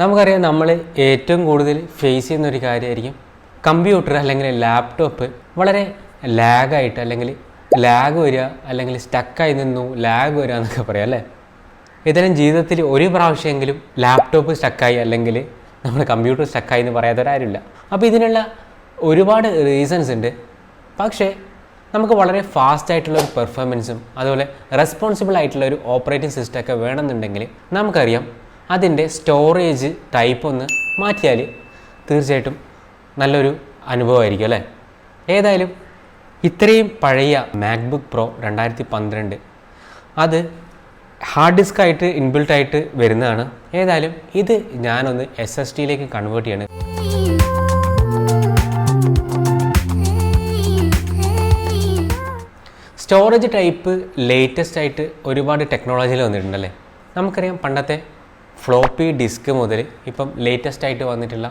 നമുക്കറിയാം നമ്മൾ ഏറ്റവും കൂടുതൽ ഫേസ് ചെയ്യുന്നൊരു കാര്യമായിരിക്കും കമ്പ്യൂട്ടർ അല്ലെങ്കിൽ ലാപ്ടോപ്പ് വളരെ ലാഗായിട്ട് അല്ലെങ്കിൽ ലാഗ് വരിക അല്ലെങ്കിൽ സ്റ്റക്കായി നിന്നു ലാഗ് വരിക എന്നൊക്കെ പറയാം അല്ലേ. ഏതായാലും ജീവിതത്തിൽ ഒരു പ്രാവശ്യമെങ്കിലും ലാപ്ടോപ്പ് സ്റ്റക്കായി അല്ലെങ്കിൽ നമ്മുടെ കമ്പ്യൂട്ടർ സ്റ്റക്കായി എന്ന് പറയാത്തവരാരുമില്ല. അപ്പോൾ ഇതിനുള്ള ഒരുപാട് റീസൺസ് ഉണ്ട്. പക്ഷേ നമുക്ക് വളരെ ഫാസ്റ്റ് ആയിട്ടുള്ള ഒരു പെർഫോമൻസും അതുപോലെ റെസ്പോൺസിബിൾ ആയിട്ടുള്ള ഒരു ഓപ്പറേറ്റിംഗ് സിസ്റ്റം ഒക്കെ വേണമെന്നുണ്ടെങ്കിൽ നമുക്കറിയാം അതിൻ്റെ സ്റ്റോറേജ് ടൈപ്പ് ഒന്ന് മാറ്റിയാൽ തീർച്ചയായിട്ടും നല്ലൊരു അനുഭവമായിരിക്കും അല്ലേ. ഏതായാലും ഇത്രയും പഴയ മാക്ബുക്ക് പ്രോ 2012 അത് ഹാർഡ് ഡിസ്ക് ആയിട്ട് ഇൻബിൽട്ട് ആയിട്ട് വരുന്നതാണ്. ഏതായാലും ഇത് ഞാനൊന്ന് SSDയിലേക്ക് കൺവേർട്ട് ചെയ്യണം. സ്റ്റോറേജ് ടൈപ്പ് ലേറ്റസ്റ്റ് ആയിട്ട് ഒരുപാട് ടെക്നോളജിയിൽ വന്നിട്ടുണ്ടല്ലേ. നമുക്കറിയാം പണ്ടത്തെ ഫ്ലോപ്പി ഡിസ്ക് മുതൽ ഇപ്പം ലേറ്റസ്റ്റ് ആയിട്ട് വന്നിട്ടുള്ള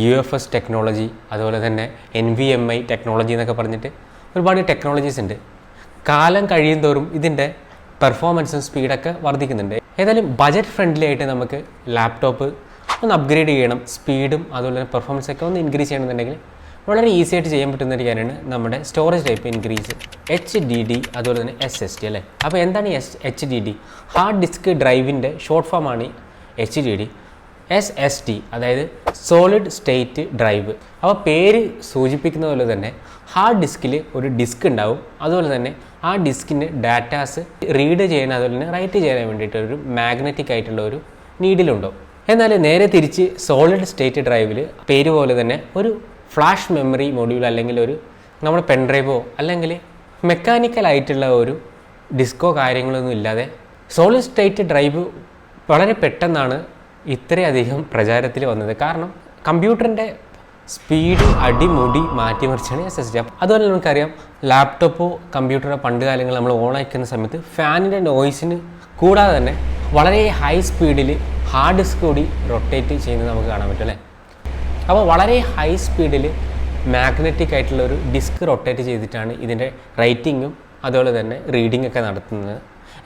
UFS ടെക്നോളജി, അതുപോലെ തന്നെ NVMe ടെക്നോളജി എന്നൊക്കെ പറഞ്ഞിട്ട് ഒരുപാട് ടെക്നോളജീസ് ഉണ്ട്. കാലം കഴിയും തോറും ഇതിൻ്റെ പെർഫോമൻസും സ്പീഡൊക്കെ വർദ്ധിക്കുന്നുണ്ട്. ഏതായാലും ബജറ്റ് ഫ്രണ്ട്ലി ആയിട്ട് നമുക്ക് ലാപ്ടോപ്പ് ഒന്ന് അപ്ഗ്രേഡ് ചെയ്യണം, സ്പീഡും അതുപോലെ തന്നെ പെർഫോമൻസൊക്കെ ഒന്ന് ഇൻക്രീസ് ചെയ്യണമെന്നുണ്ടെങ്കിൽ വളരെ ഈസി ആയിട്ട് ചെയ്യാൻ പറ്റുന്ന ഒരു കാര്യമാണ് നമ്മുടെ സ്റ്റോറേജ് ടൈപ്പ് ഇൻക്രീസ്, HDD അതുപോലെ തന്നെ SSD അല്ലേ. അപ്പോൾ എന്താണ് ഈ HDD? ഹാർഡ് ഡിസ്ക് ഡ്രൈവിൻ്റെ ഷോർട്ട് ഫോമാണ് HDD. SSD അതായത് സോളിഡ് സ്റ്റേറ്റ് ഡ്രൈവ്. അപ്പോൾ പേര് സൂചിപ്പിക്കുന്ന പോലെ തന്നെ ഹാർഡ് ഡിസ്കിൽ ഒരു ഡിസ്ക് ഉണ്ടാവും, അതുപോലെ തന്നെ ആ ഡിസ്കിൻ്റെ ഡാറ്റാസ് റീഡ് ചെയ്യാൻ അതുപോലെ തന്നെ റൈറ്റ് ചെയ്യാൻ വേണ്ടിയിട്ട് ഒരു മാഗ്നറ്റിക് ആയിട്ടുള്ള ഒരു നീഡിലുണ്ടാവും. എന്നാൽ നേരെ തിരിച്ച് സോളിഡ് സ്റ്റേറ്റ് ഡ്രൈവിൽ പേര് പോലെ തന്നെ ഒരു ഫ്ലാഷ് മെമ്മറി മൊഡ്യൂൾ അല്ലെങ്കിൽ ഒരു നമ്മുടെ പെൻഡ്രൈവോ അല്ലെങ്കിൽ മെക്കാനിക്കലായിട്ടുള്ള ഒരു ഡിസ്കോ കാര്യങ്ങളൊന്നും ഇല്ലാതെ സോളിഡ് സ്റ്റേറ്റ് ഡ്രൈവ് വളരെ പെട്ടെന്നാണ് ഇത്രയധികം പ്രചാരത്തിൽ വന്നത്. കാരണം കമ്പ്യൂട്ടറിൻ്റെ സ്പീഡ് അടിമുടി മാറ്റിമറിച്ചാണ് SSD. അതുപോലെ നമുക്കറിയാം ലാപ്ടോപ്പോ കമ്പ്യൂട്ടറോ പണ്ട് കാലങ്ങളിൽ നമ്മൾ ഓൺ ആക്കുന്ന സമയത്ത് ഫാനിൻ്റെ നോയ്സിന് കൂടാതെ തന്നെ വളരെ ഹൈ സ്പീഡിൽ ഹാർഡ് ഡിസ്ക് കൂടി റൊട്ടേറ്റ് ചെയ്യുന്നത് നമുക്ക് കാണാൻ പറ്റും അല്ലേ. അപ്പോൾ വളരെ ഹൈ സ്പീഡിൽ മാഗ്നറ്റിക് ആയിട്ടുള്ള ഒരു ഡിസ്ക് റൊട്ടേറ്റ് ചെയ്തിട്ടാണ് ഇതിൻ്റെ റൈറ്റിങ്ങും അതുപോലെ തന്നെ റീഡിംഗ് ഒക്കെ നടത്തുന്നത്.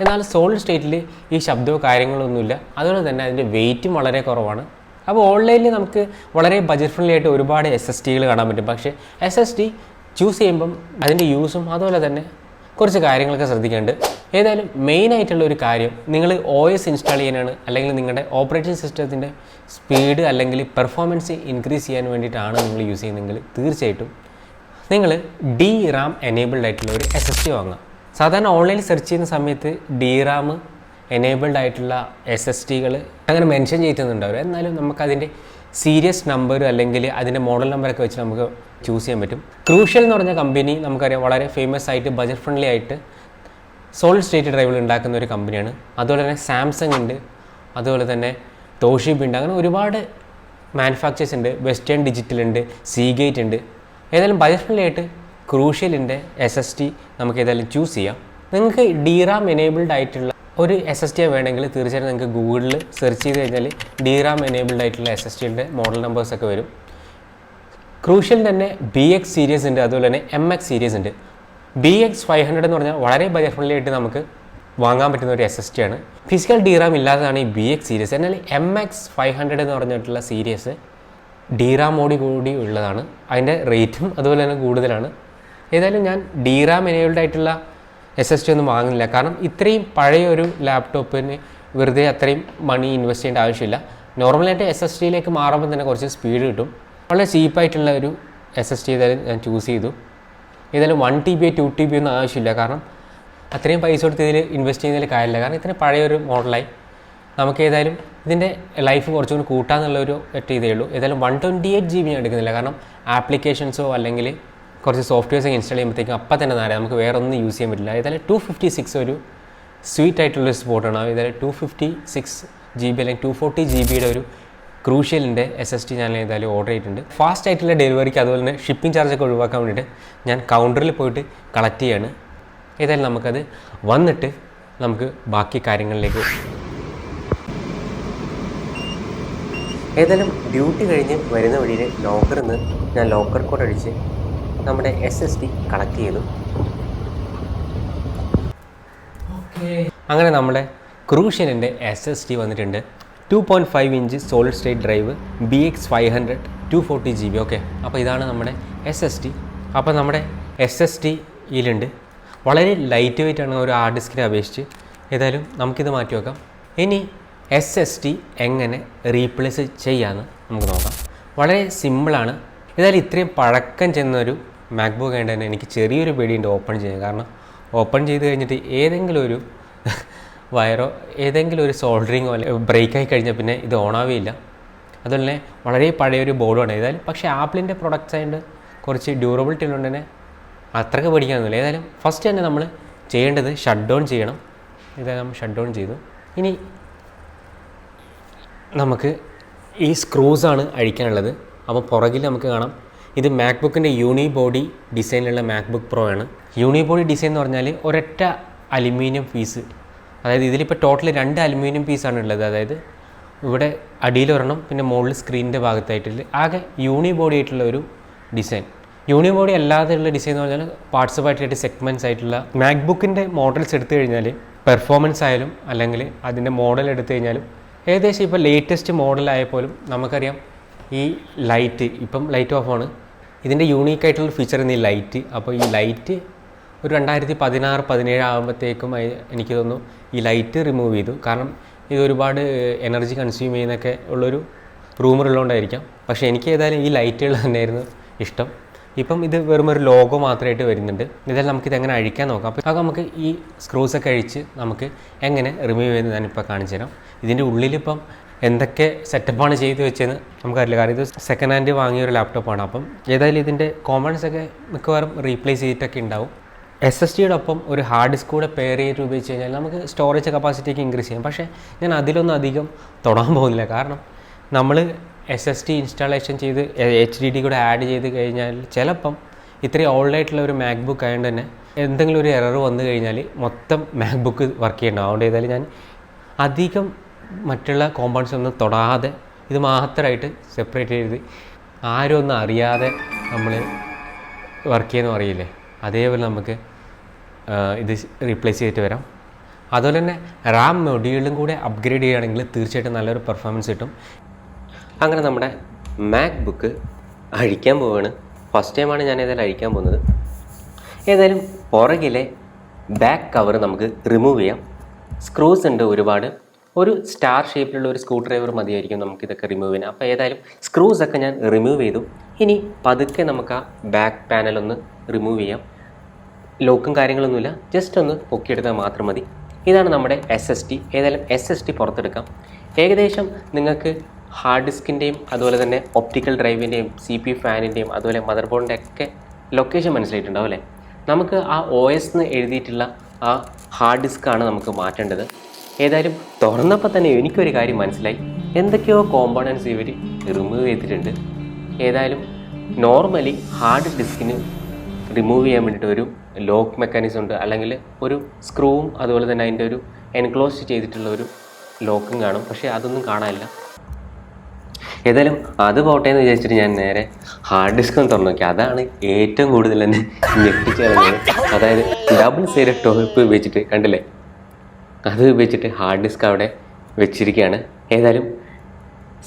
എന്നാൽ സോളിഡ് സ്റ്റേറ്റിൽ ഈ ശബ്ദമോ കാര്യങ്ങളൊന്നുമില്ല, അതുപോലെ തന്നെ അതിൻ്റെ വെയിറ്റും വളരെ കുറവാണ്. അപ്പോൾ ഓൺലൈനിൽ നമുക്ക് വളരെ ബജറ്റ് ഫ്രണ്ട്ലി ആയിട്ട് ഒരുപാട് SSDകൾ കാണാൻ പറ്റും. പക്ഷേ SSD ചൂസ് ചെയ്യുമ്പം അതിൻ്റെ യൂസും അതുപോലെ തന്നെ കുറച്ച് കാര്യങ്ങളൊക്കെ ശ്രദ്ധിക്കേണ്ടത്. ഏതായാലും മെയിനായിട്ടുള്ള ഒരു കാര്യം, നിങ്ങൾ OS ഇൻസ്റ്റാൾ ചെയ്യാനാണ് അല്ലെങ്കിൽ നിങ്ങളുടെ ഓപ്പറേറ്റിംഗ് സിസ്റ്റത്തിൻ്റെ സ്പീഡ് അല്ലെങ്കിൽ പെർഫോമൻസ് ഇൻക്രീസ് ചെയ്യാൻ വേണ്ടിയിട്ടാണ് നിങ്ങൾ യൂസ് ചെയ്യുന്നതെങ്കിൽ തീർച്ചയായിട്ടും നിങ്ങൾ DRAM എനേബിൾഡ് ആയിട്ടുള്ള ഒരു SSD വാങ്ങുക. സാധാരണ ഓൺലൈനിൽ സെർച്ച് ചെയ്യുന്ന സമയത്ത് DRAM എനേബിൾഡ് ആയിട്ടുള്ള SSDകൾ അങ്ങനെ മെൻഷൻ ചെയ്യുന്നുണ്ടാവും. എന്നാലും നമുക്കതിൻ്റെ സീരിയസ് നമ്പർ അല്ലെങ്കിൽ അതിൻ്റെ മോഡൽ നമ്പറൊക്കെ വെച്ച് നമുക്ക് ചൂസ് ചെയ്യാൻ പറ്റും. ക്രൂഷ്യൽ എന്ന് പറഞ്ഞ കമ്പനി നമുക്കറിയാം വളരെ ഫേമസ് ആയിട്ട് ബജറ്റ് ഫ്രണ്ട്ലി ആയിട്ട് സോളിഡ് സ്റ്റേറ്റ് ഡ്രൈവിൽ ഉണ്ടാക്കുന്ന ഒരു കമ്പനിയാണ്. അതുപോലെ തന്നെ സാംസങ് ഉണ്ട്, അതുപോലെ തന്നെ തോഷിബ ഉണ്ട്, അങ്ങനെ ഒരുപാട് മാനുഫാക്ചേഴ്സ് ഉണ്ട്. വെസ്റ്റേൺ ഡിജിറ്റൽ ഉണ്ട്, സീഗേറ്റ് ഉണ്ട്. ഏതായാലും ബജറ്റ് ഫ്രണ്ട്ലി ആയിട്ട് ക്രൂഷ്യലിൻ്റെ SSD നമുക്ക് ഏതായാലും ചൂസ് ചെയ്യാം. നിങ്ങൾക്ക് DRAM എനേബിൾഡ് ആയിട്ടുള്ള ഒരു SSD വേണമെങ്കിൽ തീർച്ചയായിട്ടും നിങ്ങൾക്ക് ഗൂഗിളിൽ സെർച്ച് ചെയ്ത് കഴിഞ്ഞാൽ DRAM എനേബിൾഡ് ആയിട്ടുള്ള SSDയുടെ മോഡൽ നമ്പേഴ്സൊക്കെ വരും. ക്രൂഷ്യൽ തന്നെ BX സീരീസ് ഉണ്ട്, അതുപോലെ തന്നെ MX സീരീസ് ഉണ്ട്. BX 500 എന്ന് പറഞ്ഞാൽ വളരെ ബജറ്റ് ഫ്രണ്ട്ലി ആയിട്ട് നമുക്ക് വാങ്ങാൻ പറ്റുന്ന ഒരു SSD ആണ്. ഫിസിക്കൽ DRAM ഇല്ലാത്തതാണ് ഈ BX സീരീസ്. എന്നാൽ MX 500 എന്ന് പറഞ്ഞിട്ടുള്ള സീരീസ് DRAM മോഡി കൂടി ഉള്ളതാണ്. അതിൻ്റെ റേറ്റും അതുപോലെ തന്നെ കൂടുതലാണ്. ഏതായാലും ഞാൻ DRAM എനേബിൾഡ് ആയിട്ടുള്ള SSD ഒന്നും വാങ്ങുന്നില്ല. കാരണം ഇത്രയും പഴയ ഒരു ലാപ്ടോപ്പിന് വെറുതെ അത്രയും മണി ഇൻവെസ്റ്റ് ചെയ്യേണ്ട ആവശ്യമില്ല. നോർമലായിട്ട് SSDയിലേക്ക് മാറുമ്പോൾ തന്നെ കുറച്ച് സ്പീഡ് കിട്ടും. വളരെ ചീപ്പായിട്ടുള്ള ഒരു SSD ഏതായാലും ഞാൻ ചൂസ് ചെയ്തു. ഏതായാലും 1 TB 2 TB ഒന്നും ആവശ്യമില്ല. കാരണം അത്രയും പൈസ കൊടുത്ത് ഇതിൽ ഇൻവെസ്റ്റ് ചെയ്യുന്നതിൽ കാര്യമില്ല. കാരണം ഇത്രയും പഴയൊരു മോഡലായി നമുക്ക് ഏതായാലും ഇതിൻ്റെ ലൈഫ് കുറച്ചുകൂടി കൂട്ടാന്നുള്ളൊരു ഇതേ ഉള്ളൂ. ഏതായാലും 128 GB ഞാൻ എടുക്കുന്നില്ല. കാരണം ആപ്ലിക്കേഷൻസോ അല്ലെങ്കിൽ കുറച്ച് സോഫ്റ്റ്വെയർസൊക്കെ ഇൻസ്റ്റാൾ ചെയ്യുമ്പോഴത്തേക്കും അപ്പം തന്നെ നേരെ നമുക്ക് വേറെ ഒന്നും യൂസ് ചെയ്യാൻ പറ്റില്ല. ഏതായാലും 256 ഒരു സ്വീറ്റ് ആയിട്ടുള്ളൊരു സ്പോട്ടാണ്. ഏതായാലും 256 GB അല്ലെങ്കിൽ 240 GB ഒരു ക്രൂഷ്യലിൻ്റെ SSD ഞാൻ ഏതായാലും ഓർഡർ ചെയ്തിട്ടുണ്ട്. ഫാസ്റ്റ് ആയിട്ടുള്ള ഡെലിവറിക്ക് അതുപോലെ തന്നെ ഷിപ്പിംഗ് ചാർജൊക്കെ ഒഴിവാക്കാൻ വേണ്ടിയിട്ട് ഞാൻ കൗണ്ടറിൽ പോയിട്ട് കളക്ട് ചെയ്യാണ്. ഏതായാലും നമുക്കത് വന്നിട്ട് നമുക്ക് ബാക്കി കാര്യങ്ങളിലേക്ക്. ഏതായാലും ഡ്യൂട്ടി കഴിഞ്ഞ് വരുന്ന വഴിയിൽ ലോക്കറിൽ നിന്ന് ഞാൻ ലോക്കർ കോഡ് അടിച്ച് നമ്മുടെ SSD കളക്ട് ചെയ്തു. അങ്ങനെ നമ്മുടെ ക്രൂഷ്യലിൻ്റെ SSD വന്നിട്ടുണ്ട്. 2.5 inch solid state drive, BX500 240 GB. Okay, അപ്പോൾ ഇതാണ് നമ്മുടെ SSD. അപ്പോൾ നമ്മുടെ SSDയിലുണ്ട്. വളരെ ലൈറ്റ് വെയിറ്റ് ആണ് ഒരു ഹാർഡ് ഡിസ്കിനെ അപേക്ഷിച്ച്. ഏതായാലും നമുക്കിത് മാറ്റി വെക്കാം. ഇനി SSD എങ്ങനെ റീപ്ലേസ് ചെയ്യാമെന്ന് നമുക്ക് നോക്കാം. വളരെ സിമ്പിളാണ്. ഏതായാലും ഇത്രയും പഴക്കം ചെന്നൊരു മാക്ബുക്ക് ആയതുകൊണ്ട് തന്നെ എനിക്ക് ചെറിയൊരു പേടിയുണ്ട് ഓപ്പൺ ചെയ്യാൻ. കാരണം ഓപ്പൺ ചെയ്ത് കഴിഞ്ഞിട്ട് ഏതെങ്കിലും ഒരു വയറോ ഏതെങ്കിലും ഒരു സോൾഡറിങ്ങോ അല്ലെങ്കിൽ ബ്രേക്കായി കഴിഞ്ഞാൽ പിന്നെ ഇത് ഓണാവുകയില്ല. അതുപോലെ തന്നെ വളരെ പഴയൊരു ബോർഡാണ്. ഏതായാലും പക്ഷേ ആപ്പിളിൻ്റെ പ്രൊഡക്ട്സ് ആയതുകൊണ്ട് കുറച്ച് ഡ്യൂറബിലിറ്റി ഉള്ളതുകൊണ്ട് തന്നെ അത്രയ്ക്ക് പേടിക്കാനൊന്നുമില്ല. ഏതായാലും ഫസ്റ്റ് തന്നെ നമ്മൾ ചെയ്യേണ്ടത് ഷട്ട് ഡൗൺ ചെയ്യണം. ഏതായാലും നമ്മൾ ഷട്ട് ഡൗൺ ചെയ്തു. ഇനി നമുക്ക് ഈ സ്ക്രൂസാണ് അഴിക്കാനുള്ളത്. അപ്പോൾ പുറകിൽ നമുക്ക് കാണാം, ഇത് മാക്ബുക്കിൻ്റെ യൂണി ബോഡി ഡിസൈനിലുള്ള മാക്ബുക്ക് പ്രോ ആണ്. യൂണി ബോഡി ഡിസൈൻ എന്ന് പറഞ്ഞാൽ ഒരൊറ്റ അലുമിനിയം പീസ്, അതായത് ഇതിലിപ്പോൾ ടോട്ടൽ 2 അലുമിനിയം പീസാണ് ഉള്ളത്. അതായത് ഇവിടെ അടിയിലൊരെണ്ണം പിന്നെ മുകളിൽ സ്ക്രീനിൻ്റെ ഭാഗത്തായിട്ടുള്ള ആകെ യൂണി ബോഡി ആയിട്ടുള്ള ഒരു ഡിസൈൻ. യൂണി ബോഡി അല്ലാതെയുള്ള ഡിസൈൻ എന്ന് പറഞ്ഞാൽ പാർട്സ് ആയിട്ട് സെഗ്മെൻറ്റ്സ് ആയിട്ടുള്ള മാക്ബുക്കിൻ്റെ മോഡൽസ് എടുത്തു കഴിഞ്ഞാൽ പെർഫോമൻസ് ആയാലും അല്ലെങ്കിൽ അതിൻ്റെ മോഡൽ എടുത്തു കഴിഞ്ഞാലും ഏകദേശം ഇപ്പോൾ ലേറ്റസ്റ്റ് മോഡലായപ്പോലും നമുക്കറിയാം ഈ ലൈറ്റ്, ഇപ്പം ലൈറ്റ് ഓഫ് ആണ്. ഇതിൻ്റെ യൂണീക്കായിട്ടുള്ള ഫീച്ചർ ഈ ലൈറ്റ്. അപ്പോൾ ഈ ലൈറ്റ് ഒരു 2016-17 ആകുമ്പോഴത്തേക്കും എനിക്ക് തോന്നുന്നു ഈ ലൈറ്റ് റിമൂവ് ചെയ്തു. കാരണം ഇത് ഒരുപാട് എനർജി കൺസ്യൂം ചെയ്യുന്നൊക്കെ ഉള്ളൊരു റൂമറുള്ളതുകൊണ്ടായിരിക്കാം. പക്ഷേ എനിക്ക് ഏതായാലും ഈ ലൈറ്റുകൾ തന്നെയായിരുന്നു ഇഷ്ടം. ഇപ്പം ഇത് വെറും ഒരു ലോഗോ മാത്രമായിട്ട് വരുന്നുണ്ട്. ഇതെല്ലാം നമുക്കിത് എങ്ങനെ അഴിക്കാൻ നോക്കാം. അപ്പോൾ നമുക്ക് ഈ സ്ക്രൂസൊക്കെ അഴിച്ച് നമുക്ക് എങ്ങനെ റിമൂവ് ചെയ്യുന്നത് ഞാനിപ്പോൾ കാണിച്ചു തരാം. ഇതിൻ്റെ ഉള്ളിലിപ്പം എന്തൊക്കെ സെറ്റപ്പാണ് ചെയ്ത് വെച്ചതെന്ന് നമുക്കറിയില്ല. കാരണം ഇത് സെക്കൻഡ് ഹാൻഡ് വാങ്ങിയൊരു ലാപ്ടോപ്പാണ്. അപ്പം ഏതായാലും ഇതിൻ്റെ കോമ്പണൻസൊക്കെ മിക്കവാറും റീപ്ലേസ് ചെയ്തിട്ടൊക്കെ ഉണ്ടാവും. SSDയുടെ ഒപ്പം ഒരു ഹാർഡ് ഡിസ്ക് കൂടെ പെയർ ചെയ്ത് ഉപയോഗിച്ച് കഴിഞ്ഞാൽ നമുക്ക് സ്റ്റോറേജ് കപ്പാസിറ്റിക്ക് ഇൻക്രീസ് ചെയ്യാം. പക്ഷേ ഞാൻ അതിലൊന്നും അധികം തൊടാൻ പോകുന്നില്ല. കാരണം നമ്മൾ SSD ഇൻസ്റ്റാളേഷൻ ചെയ്ത് HDD കൂടെ ആഡ് ചെയ്ത് കഴിഞ്ഞാൽ ചിലപ്പം ഇത്രയും ഓൾഡായിട്ടുള്ള ഒരു മാക്ബുക്ക് ആയതുകൊണ്ട് തന്നെ എന്തെങ്കിലും ഒരു എറർ വന്നു കഴിഞ്ഞാൽ മൊത്തം മാക്ബുക്ക് വർക്ക് ചെയ്യണ്ടാവും. അതുകൊണ്ട് ഏതായാലും ഞാൻ അധികം മറ്റുള്ള കോമ്പൗണ്ട്സ് ഒന്നും തൊടാതെ ഇത് മാത്രമായിട്ട് സെപ്പറേറ്റ് ചെയ്ത് ആരും ഒന്നും അറിയാതെ നമ്മൾ വർക്ക് ചെയ്യുന്ന അറിയില്ലേ, അതേപോലെ നമുക്ക് ഇത് റീപ്ലേസ് ചെയ്തിട്ട് വരാം. അതുപോലെ തന്നെ റാം മൊഡ്യൂളും കൂടെ അപ്ഗ്രേഡ് ചെയ്യുകയാണെങ്കിൽ തീർച്ചയായിട്ടും നല്ലൊരു പെർഫോമൻസ് കിട്ടും. അങ്ങനെ നമ്മുടെ മാക്ബുക്ക് അഴിക്കാൻ പോവുകയാണ്. ഫസ്റ്റ് ടൈമാണ് ഞാൻ ഏതായാലും അഴിക്കാൻ പോകുന്നത്. ഏതായാലും പുറകിലെ ബാക്ക് കവർ നമുക്ക് റിമൂവ് ചെയ്യാം. സ്ക്രൂസ് ഉണ്ട് ഒരുപാട്. ഒരു സ്റ്റാർ ഷേപ്പിലുള്ള ഒരു സ്ക്രൂ ഡ്രൈവർ മതിയായിരിക്കും നമുക്കിതൊക്കെ റിമൂവ് ചെയ്യാൻ. അപ്പോൾ ഏതായാലും സ്ക്രൂസൊക്കെ ഞാൻ റിമൂവ് ചെയ്തു. ഇനി പതുക്കെ നമുക്ക് ആ ബാക്ക് പാനലൊന്ന് റിമൂവ് ചെയ്യാം. ലോക്കും കാര്യങ്ങളൊന്നുമില്ല, ജസ്റ്റ് ഒന്ന് പൊക്കിയെടുത്താൽ മാത്രം മതി. ഇതാണ് നമ്മുടെ SSD. ഏതായാലും SSD പുറത്തെടുക്കാം. ഏകദേശം നിങ്ങൾക്ക് ഹാർഡ് ഡിസ്കിൻ്റെയും അതുപോലെ തന്നെ ഒപ്റ്റിക്കൽ ഡ്രൈവിൻ്റെയും CPU ഫാനിൻ്റെയും അതുപോലെ മദർ ബോർഡിൻ്റെ ഒക്കെ ലൊക്കേഷൻ മനസ്സിലായിട്ടുണ്ടാവും അല്ലേ. നമുക്ക് ആ OS എന്ന് എഴുതിയിട്ടുള്ള ആ ഹാർഡ് ഡിസ്ക്കാണ് നമുക്ക് മാറ്റേണ്ടത്. ഏതായാലും തുറന്നപ്പോൾ തന്നെ എനിക്കൊരു കാര്യം മനസ്സിലായി, എന്തൊക്കെയോ കോമ്പോണൻസ് ഇവർ റിമൂവ് ചെയ്തിട്ടുണ്ട്. ഏതായാലും നോർമലി ഹാർഡ് ഡിസ്കിന് റിമൂവ് ചെയ്യാൻ വേണ്ടിയിട്ട് ഒരു ലോക്ക് മെക്കാനിസം ഉണ്ട്, അല്ലെങ്കിൽ ഒരു സ്ക്രൂവും അതുപോലെ തന്നെ അതിൻ്റെ ഒരു എൻക്ലോസ് ചെയ്തിട്ടുള്ള ഒരു ലോക്കും കാണും. പക്ഷേ അതൊന്നും കാണാനില്ല. ഏതായാലും അത് പോട്ടെ എന്ന് വിചാരിച്ചിട്ട് ഞാൻ നേരെ ഹാർഡ് ഡിസ്ക് ഒന്ന് തുറന്നു നോക്കി. അതാണ് ഏറ്റവും കൂടുതൽ എന്നെ ഞെട്ടിച്ച് കളഞ്ഞത്. അതായത് ഡബിൾ സൈഡ് ടോപ്പ് വെച്ചിട്ട് കണ്ടില്ലേ, അത് വെച്ചിട്ട് ഹാർഡ് ഡിസ്ക് അവിടെ വെച്ചിരിക്കുകയാണ്. ഏതായാലും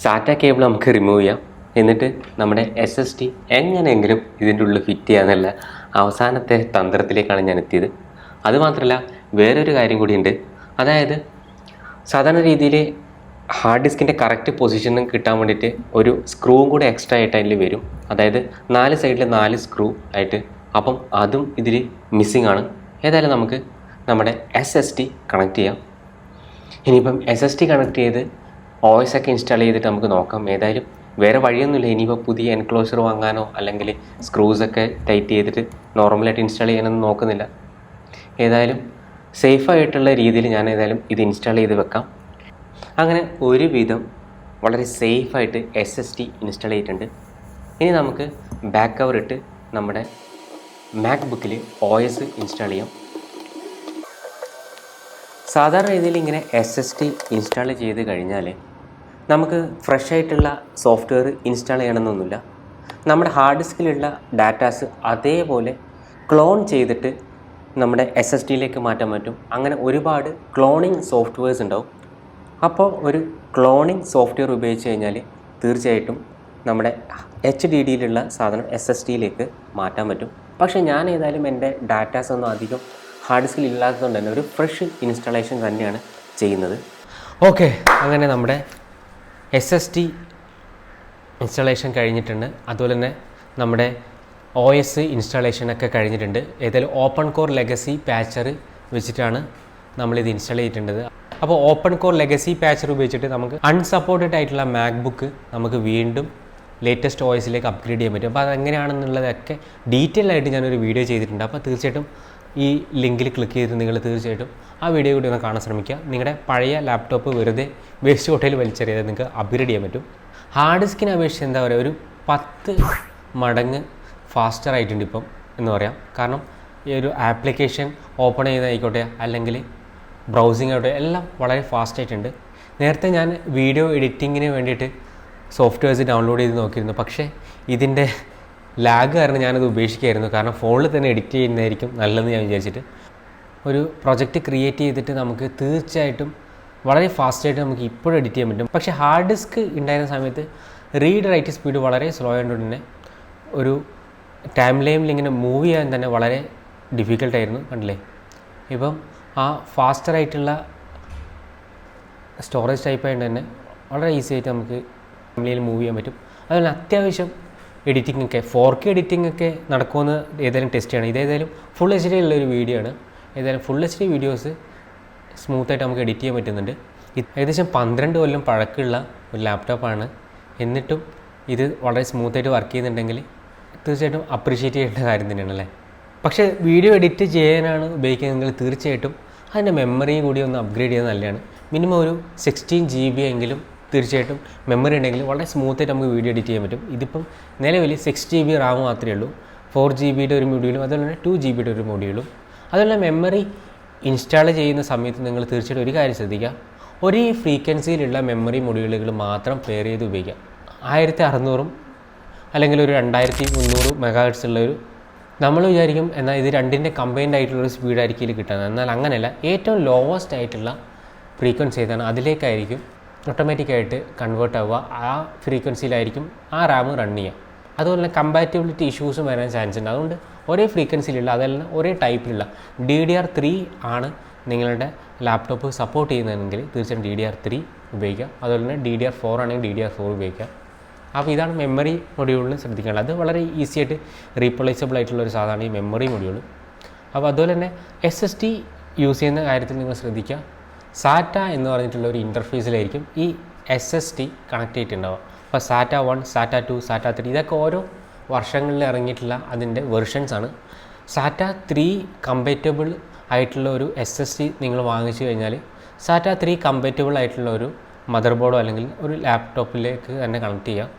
സാറ്റ കേബിൾ നമുക്ക് റിമൂവ് ചെയ്യാം. എന്നിട്ട് നമ്മുടെ SSD എങ്ങനെയെങ്കിലും ഇതിൻ്റെ ഉള്ളിൽ ഫിറ്റ് ചെയ്യാന്നുള്ള അവസാനത്തെ തന്ത്രത്തിലേക്കാണ് ഞാൻ എത്തിയത്. അതുമാത്രമല്ല വേറൊരു കാര്യം കൂടിയുണ്ട്. അതായത് സാധാരണ രീതിയിൽ ഹാർഡ് ഡിസ്കിൻ്റെ കറക്റ്റ് പൊസിഷനും കിട്ടാൻ വേണ്ടിയിട്ട് ഒരു സ്ക്രൂവും കൂടെ എക്സ്ട്രാ ആയിട്ട് അതിൽ വരും. അതായത് 4 സൈഡിൽ 4 സ്ക്രൂ ആയിട്ട്. അപ്പം അതും ഇതിൽ മിസ്സിംഗ് ആണ്. ഏതായാലും നമുക്ക് നമ്മുടെ SSD കണക്ട് ചെയ്യാം. ഇനിയിപ്പം SSD കണക്ട് ചെയ്ത് OS ഒക്കെ ഇൻസ്റ്റാൾ ചെയ്തിട്ട് നമുക്ക് നോക്കാം. ഏതായാലും വേറെ വഴിയൊന്നുമില്ല. ഇനിയിപ്പോൾ പുതിയ എൻക്ലോസർ വാങ്ങാനോ അല്ലെങ്കിൽ സ്ക്രൂസൊക്കെ ടൈറ്റ് ചെയ്തിട്ട് നോർമലായിട്ട് ഇൻസ്റ്റാൾ ചെയ്യാനൊന്നും നോക്കുന്നില്ല. ഏതായാലും സേഫായിട്ടുള്ള രീതിയിൽ ഞാൻ ഏതായാലും ഇത് ഇൻസ്റ്റാൾ ചെയ്ത് വെക്കാം. അങ്ങനെ ഒരുവിധം വളരെ സേഫായിട്ട് SSD ഇൻസ്റ്റാൾ ചെയ്തിട്ടുണ്ട്. ഇനി നമുക്ക് ബാക്ക് കവർ ഇട്ട് നമ്മുടെ മാക്ബുക്കിൽ OS ഇൻസ്റ്റാൾ ചെയ്യാം. സാധാരണ രീതിയിൽ ഇങ്ങനെ SSD ഇൻസ്റ്റാൾ ചെയ്ത് കഴിഞ്ഞാൽ നമുക്ക് ഫ്രഷ് ആയിട്ടുള്ള സോഫ്റ്റ്വെയർ ഇൻസ്റ്റാൾ ചെയ്യണമെന്നൊന്നുമില്ല. നമ്മുടെ ഹാർഡ് ഡിസ്കിലുള്ള ഡാറ്റാസ് അതേപോലെ ക്ലോൺ ചെയ്തിട്ട് നമ്മുടെ SSDയിലേക്ക് മാറ്റാൻ പറ്റും. അങ്ങനെ ഒരുപാട് ക്ലോണിങ് സോഫ്റ്റ്വെയർസ് ഉണ്ടാവും. അപ്പോൾ ഒരു ക്ലോണിങ് സോഫ്റ്റ്വെയർ ഉപയോഗിച്ച് കഴിഞ്ഞാൽ തീർച്ചയായിട്ടും നമ്മുടെ HDDയിലുള്ള സാധനം SSDയിലേക്ക് മാറ്റാൻ പറ്റും. പക്ഷേ ഞാൻ ഏതായാലും എൻ്റെ ഡാറ്റാസ് ഒന്നും അധികം ഹാർഡ് ഡിസ്കിൽ ഇല്ലാത്തതുകൊണ്ട് തന്നെ ഒരു ഫ്രഷ് ഇൻസ്റ്റാളേഷൻ തന്നെയാണ് ചെയ്യുന്നത്. ഓക്കെ, അങ്ങനെ നമ്മുടെ SSD ഇൻസ്റ്റാളേഷൻ കഴിഞ്ഞിട്ടുണ്ട്. അതുപോലെ തന്നെ നമ്മുടെ OS ഇൻസ്റ്റാളേഷനൊക്കെ കഴിഞ്ഞിട്ടുണ്ട്. ഏതായാലും ഓപ്പൺ കോർ ലെഗസി പാച്ചർ വെച്ചിട്ടാണ് നമ്മളിത് ഇൻസ്റ്റാൾ ചെയ്തിട്ടുള്ളത്. അപ്പോൾ ഓപ്പൺ കോർ ലെഗസി പാച്ചർ ഉപയോഗിച്ചിട്ട് നമുക്ക് അൺസപ്പോർട്ടഡ് ആയിട്ടുള്ള മാക്ബുക്ക് നമുക്ക് വീണ്ടും ലേറ്റസ്റ്റ് OSലേക്ക് അപ്ഗ്രേഡ് ചെയ്യാൻ പറ്റും. അപ്പോൾ അതെങ്ങനെയാണെന്നുള്ളതൊക്കെ ഡീറ്റെയിൽ ആയിട്ട് ഞാനൊരു വീഡിയോ ചെയ്തിട്ടുണ്ട്. അപ്പോൾ തീർച്ചയായിട്ടും ഈ ലിങ്കിൽ ക്ലിക്ക് ചെയ്ത് നിങ്ങൾ തീർച്ചയായിട്ടും ആ വീഡിയോ കൂടി ഒന്ന് കാണാൻ ശ്രമിക്കുക. നിങ്ങളുടെ പഴയ ലാപ്ടോപ്പ് വെറുതെ വേസ്റ്റ് കൊട്ടയിൽ വലിച്ചെറിയാതെ നിങ്ങൾക്ക് അപ്ഗ്രേഡ് ചെയ്യാൻ പറ്റും. ഹാർഡ് ഡിസ്കിനെ അപേക്ഷിച്ച് എന്താ പറയുക, ഒരു 10 മടങ്ങ് ഫാസ്റ്റർ ആയിട്ടുണ്ട് ഇപ്പം എന്ന് പറയാം. കാരണം ഈ ഒരു ആപ്ലിക്കേഷൻ ഓപ്പൺ ചെയ്യുന്നതായിക്കോട്ടെ അല്ലെങ്കിൽ ബ്രൗസിങ് ആയിക്കോട്ടെ എല്ലാം വളരെ ഫാസ്റ്റ് ആയിട്ടുണ്ട്. നേരത്തെ ഞാൻ വീഡിയോ എഡിറ്റിങ്ങിന് വേണ്ടിയിട്ട് സോഫ്റ്റ്വെയർസ് ഡൗൺലോഡ് ചെയ്ത് നോക്കിയിരുന്നു. പക്ഷേ ഇതിൻ്റെ ലാഗ് കാരണം ഞാനത് ഉപേക്ഷിക്കുകയായിരുന്നു. കാരണം ഫോണിൽ തന്നെ എഡിറ്റ് ചെയ്യുന്നതായിരിക്കും നല്ലതെന്ന് ഞാൻ വിചാരിച്ചിട്ട് ഒരു പ്രൊജക്റ്റ് ക്രിയേറ്റ് ചെയ്തിട്ട് നമുക്ക് തീർച്ചയായിട്ടും വളരെ ഫാസ്റ്റായിട്ട് നമുക്ക് ഇപ്പോഴും എഡിറ്റ് ചെയ്യാൻ പറ്റും. പക്ഷേ ഹാർഡ് ഡിസ്ക് ഉണ്ടായിരുന്ന സമയത്ത് റീഡ് റൈറ്റ് സ്പീഡ് വളരെ സ്ലോ ആയതുകൊണ്ട് തന്നെ ഒരു ടൈം ലൈനിൽ ഇങ്ങനെ മൂവ് ചെയ്യാൻ തന്നെ വളരെ ഡിഫിക്കൽട്ടായിരുന്നു. കണ്ടില്ലേ, ഇപ്പം ആ ഫാസ്റ്ററായിട്ടുള്ള സ്റ്റോറേജ് ടൈപ്പ് ആയതുകൊണ്ട് തന്നെ വളരെ ഈസി ആയിട്ട് നമുക്ക് ഫാമിലിയിൽ മൂവ് ചെയ്യാൻ പറ്റും. അതുപോലെ അത്യാവശ്യം എഡിറ്റിംഗ് ഒക്കെ 4K എഡിറ്റിംഗ് ഒക്കെ നടക്കുമെന്ന് ഏതായാലും ടെസ്റ്റ് ചെയ്യണം. ഇതേതായാലും ഫുൾ HD ഉള്ളൊരു വീഡിയോ ആണ്. ഏതായാലും ഫുൾ HD വീഡിയോസ് സ്മൂത്തായിട്ട് നമുക്ക് എഡിറ്റ് ചെയ്യാൻ പറ്റുന്നുണ്ട്. ഏകദേശം 12 കൊല്ലം പഴക്കമുള്ള ഒരു ലാപ്ടോപ്പാണ്. എന്നിട്ടും ഇത് വളരെ സ്മൂത്തായിട്ട് വർക്ക് ചെയ്യുന്നുണ്ടെങ്കിൽ തീർച്ചയായിട്ടും അപ്രീഷിയേറ്റ് ചെയ്യേണ്ട കാര്യം തന്നെയാണല്ലേ. പക്ഷേ വീഡിയോ എഡിറ്റ് ചെയ്യാനാണ് ഉപയോഗിക്കുന്നതെങ്കിൽ തീർച്ചയായിട്ടും അതിൻ്റെ മെമ്മറി കൂടി ഒന്ന് അപ്ഗ്രേഡ് ചെയ്യുന്നത് നല്ലതാണ്. മിനിമം ഒരു 16 GB എങ്കിലും തീർച്ചയായിട്ടും മെമ്മറി ഉണ്ടെങ്കിൽ വളരെ സ്മൂത്തായിട്ട് നമുക്ക് വീഡിയോ എഡിറ്റ് ചെയ്യാൻ പറ്റും. ഇതിപ്പം നിലവിൽ 6 GB റാം മാത്രമേ ഉള്ളൂ, 4 GB ഒരു മൊഡ്യൂളും അതുപോലെ തന്നെ 2 GB ഒരു മൊഡ്യൂളും. അതുപോലെ മെമ്മറി ഇൻസ്റ്റാൾ ചെയ്യുന്ന സമയത്ത് നിങ്ങൾ തീർച്ചയായിട്ടും ഒരു കാര്യം ശ്രദ്ധിക്കുക, ഒരേ ഫ്രീക്വൻസിയിലുള്ള മെമ്മറി മൊഡ്യൂളുകൾ മാത്രം പെയർ ചെയ്ത് ഉപയോഗിക്കുക. 1600 അല്ലെങ്കിൽ ഒരു 2300 MHz ഉള്ളൊരു നമ്മൾ വിചാരിക്കും എന്നാൽ ഇത് രണ്ടിൻ്റെ കമ്പൈൻഡ് ആയിട്ടുള്ളൊരു സ്പീഡായിരിക്കും ഇതിൽ കിട്ടുന്നത്. എന്നാൽ അങ്ങനെയല്ല, ഏറ്റവും ലോവസ്റ്റ് ആയിട്ടുള്ള ഫ്രീക്വൻസി ഏതാണ് അതിലേക്കായിരിക്കും ഓട്ടോമാറ്റിക്കായിട്ട് കൺവേർട്ട് ആവുക. ആ ഫ്രീക്വൻസിയിലായിരിക്കും ആ റാം റൺ ചെയ്യുക. അതുപോലെ തന്നെ കമ്പാറ്റബിലിറ്റി ഇഷ്യൂസും വരാൻ ചാൻസ് ഉണ്ട്. അതുകൊണ്ട് ഒരേ ഫ്രീക്വൻസിയിലുള്ള അതെല്ലാം ഒരേ ടൈപ്പിലുള്ള DDR3 ആണ് നിങ്ങളുടെ ലാപ്ടോപ്പ് സപ്പോർട്ട് ചെയ്യുന്നതെങ്കിൽ തീർച്ചയായും DDR3 ഉപയോഗിക്കുക. അതുപോലെ തന്നെ DDR4 ആണെങ്കിൽ DDR4 ഉപയോഗിക്കുക. അപ്പോൾ ഇതാണ് മെമ്മറി മൊഡ്യൂളിൽ ശ്രദ്ധിക്കേണ്ടത്. അത് വളരെ ഈസി ആയിട്ട് റീപ്ലേസബിൾ ആയിട്ടുള്ള ഒരു സാധനമാണ് ഈ മെമ്മറി മൊഡ്യൂൾ. അപ്പോൾ അതുപോലെ തന്നെ SSD യൂസ് ചെയ്യുന്ന കാര്യത്തിൽ നിങ്ങൾ ശ്രദ്ധിക്കുക, SATA എന്ന് പറഞ്ഞിട്ടുള്ള ഒരു ഇൻ്റർഫേസിലായിരിക്കും ഈ SSD കണക്ട് ചെയ്തിട്ടുണ്ടാവുക. അപ്പോൾ SATA 1, SATA 2, SATA 3 ഇതൊക്കെ ഓരോ വർഷങ്ങളിൽ ഇറങ്ങിയിട്ടുള്ള അതിൻ്റെ വെർഷൻസാണ്. SATA 3 കമ്പാറ്റബിൾ ആയിട്ടുള്ള ഒരു SSD നിങ്ങൾ വാങ്ങിച്ചു കഴിഞ്ഞാൽ SATA 3 കമ്പാറ്റബിൾ ആയിട്ടുള്ള ഒരു മദർ ബോർഡോ അല്ലെങ്കിൽ ഒരു ലാപ്ടോപ്പിലേക്ക് തന്നെ കണക്ട് ചെയ്യാം.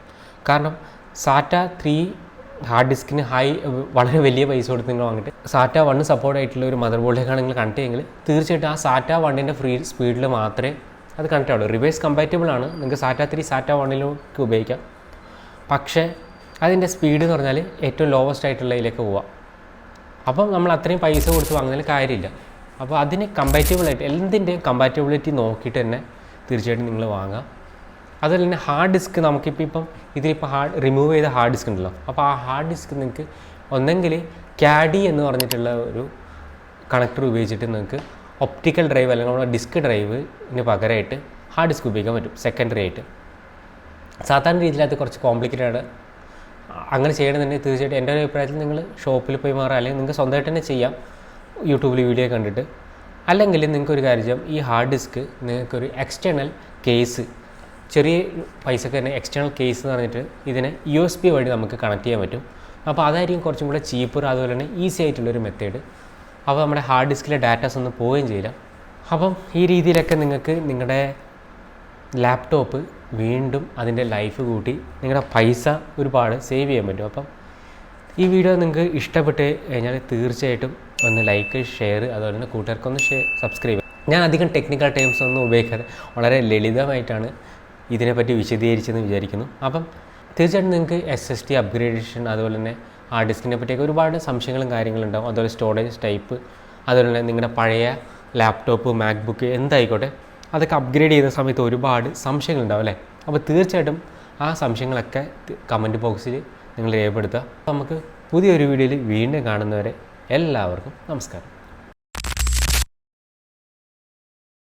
കാരണം SATA 3 ഹാർഡ് ഡിസ്കിന് വളരെ വലിയ പൈസ കൊടുത്ത് നിങ്ങൾ വാങ്ങിയിട്ട് SATA 1 സപ്പോർട്ട് ആയിട്ടുള്ള ഒരു മദർ ബോർഡിലേക്കാണ് നിങ്ങൾ കണക്ട് ചെയ്യുമെങ്കിൽ തീർച്ചയായിട്ടും ആ SATA 1ൻ്റെ ഫ്രീ സ്പീഡിൽ മാത്രമേ അത് കണക്ട് ആവുള്ളൂ. റിവേഴ്സ് കമ്പാറ്റബിൾ ആണ്, നിങ്ങൾക്ക് SATA 3 SATA 1ലേക്ക് ഉപയോഗിക്കാം. പക്ഷേ അതിൻ്റെ സ്പീഡ് എന്ന് പറഞ്ഞാൽ ഏറ്റവും ലോവസ്റ്റ് ആയിട്ടുള്ളതിലേക്ക് പോവാം. അപ്പം നമ്മൾ അത്രയും പൈസ കൊടുത്ത് വാങ്ങുന്നതിൽ കാര്യമില്ല. അപ്പോൾ അതിന് കമ്പാറ്റബിളായിട്ട് എന്തിൻ്റെയും കമ്പാറ്റബിലിറ്റി നോക്കിയിട്ട് തന്നെ തീർച്ചയായിട്ടും നിങ്ങൾ വാങ്ങുക. അതുപോലെ തന്നെ ഹാർഡ് ഡിസ്ക് നമുക്കിപ്പം ഇതിലിപ്പോൾ റിമൂവ് ചെയ്ത ഹാർഡ് ഡിസ്ക് ഉണ്ടല്ലോ. അപ്പോൾ ആ ഹാർഡ് ഡിസ്ക് നിങ്ങൾക്ക് ഒന്നെങ്കിൽ CADI എന്ന് പറഞ്ഞിട്ടുള്ള ഒരു കണക്ടർ ഉപയോഗിച്ചിട്ട് നിങ്ങൾക്ക് ഒപ്റ്റിക്കൽ ഡ്രൈവ് അല്ലെങ്കിൽ നമ്മുടെ ഡിസ്ക് ഡ്രൈവിന് പകരമായിട്ട് ഹാർഡ് ഡിസ്ക് ഉപയോഗിക്കാൻ പറ്റും സെക്കൻഡറി ആയിട്ട്. സാധാരണ രീതിയിൽ അത് കുറച്ച് കോംപ്ലിക്കേറ്റഡ്. അങ്ങനെ ചെയ്യണമെന്നുണ്ടെങ്കിൽ തീർച്ചയായിട്ടും എൻ്റെ ഒരു അഭിപ്രായത്തിൽ നിങ്ങൾ ഷോപ്പിൽ പോയി മാറുക, അല്ലെങ്കിൽ നിങ്ങൾക്ക് സ്വന്തമായിട്ട് തന്നെ ചെയ്യാം യൂട്യൂബിൽ വീഡിയോ കണ്ടിട്ട്. അല്ലെങ്കിൽ നിങ്ങൾക്കൊരു കാര്യം ചെയ്യാം, ഈ ഹാർഡ് ഡിസ്ക് നിങ്ങൾക്കൊരു എക്സ്റ്റേണൽ കേസ്, ചെറിയ പൈസക്ക് തന്നെ എക്സ്റ്റേണൽ കേസ് എന്ന് പറഞ്ഞിട്ട് ഇതിനെ USB വഴി നമുക്ക് കണക്ട് ചെയ്യാൻ പറ്റും. അപ്പോൾ അതായിരിക്കും കുറച്ചും കൂടെ ചീപ്പർ, അതുപോലെ തന്നെ ഈസി ആയിട്ടുള്ളൊരു മെത്തേഡ്. അപ്പോൾ നമ്മുടെ ഹാർഡ് ഡിസ്കിലെ ഡാറ്റാസ് ഒന്നും പോവുകയും ചെയ്യില്ല. അപ്പം ഈ രീതിയിലൊക്കെ നിങ്ങൾക്ക് നിങ്ങളുടെ ലാപ്ടോപ്പ് വീണ്ടും അതിൻ്റെ ലൈഫ് കൂട്ടി നിങ്ങളുടെ പൈസ ഒരുപാട് സേവ് ചെയ്യാൻ പറ്റും. അപ്പം ഈ വീഡിയോ നിങ്ങൾക്ക് ഇഷ്ടപ്പെട്ട് കഴിഞ്ഞാൽ തീർച്ചയായിട്ടും ഒന്ന് ലൈക്ക്, ഷെയർ, അതുപോലെ തന്നെ കൂട്ടുകാർക്കൊന്ന് സബ്സ്ക്രൈബ്. ഞാൻ അധികം ടെക്നിക്കൽ ടേംസ് ഒന്നും ഉപയോഗിക്കാതെ വളരെ ലളിതമായിട്ടാണ് ഇതിനെപ്പറ്റി വിശദീകരിച്ചെന്ന് വിചാരിക്കുന്നു. അപ്പം തീർച്ചയായിട്ടും നിങ്ങൾക്ക് SSD അപ്ഗ്രേഡേഷൻ, അതുപോലെ തന്നെ ഹാർഡ് ഡിസ്കിനെ പറ്റിയൊക്കെ ഒരുപാട് സംശയങ്ങളും കാര്യങ്ങളുണ്ടാകും. അതുപോലെ സ്റ്റോറേജ് ടൈപ്പ്, അതുപോലെ തന്നെ നിങ്ങളുടെ പഴയ ലാപ്ടോപ്പ്, മാക്ബുക്ക് എന്തായിക്കോട്ടെ അതൊക്കെ അപ്ഗ്രേഡ് ചെയ്യുന്ന സമയത്ത് ഒരുപാട് സംശയങ്ങളുണ്ടാവും അല്ലേ? അപ്പോൾ തീർച്ചയായിട്ടും ആ സംശയങ്ങളൊക്കെ കമൻറ്റ് ബോക്സിൽ നിങ്ങൾ രേഖപ്പെടുത്തുക. അപ്പോൾ നമുക്ക് പുതിയൊരു വീഡിയോയിൽ വീണ്ടും കാണുന്നവരെ എല്ലാവർക്കും നമസ്കാരം.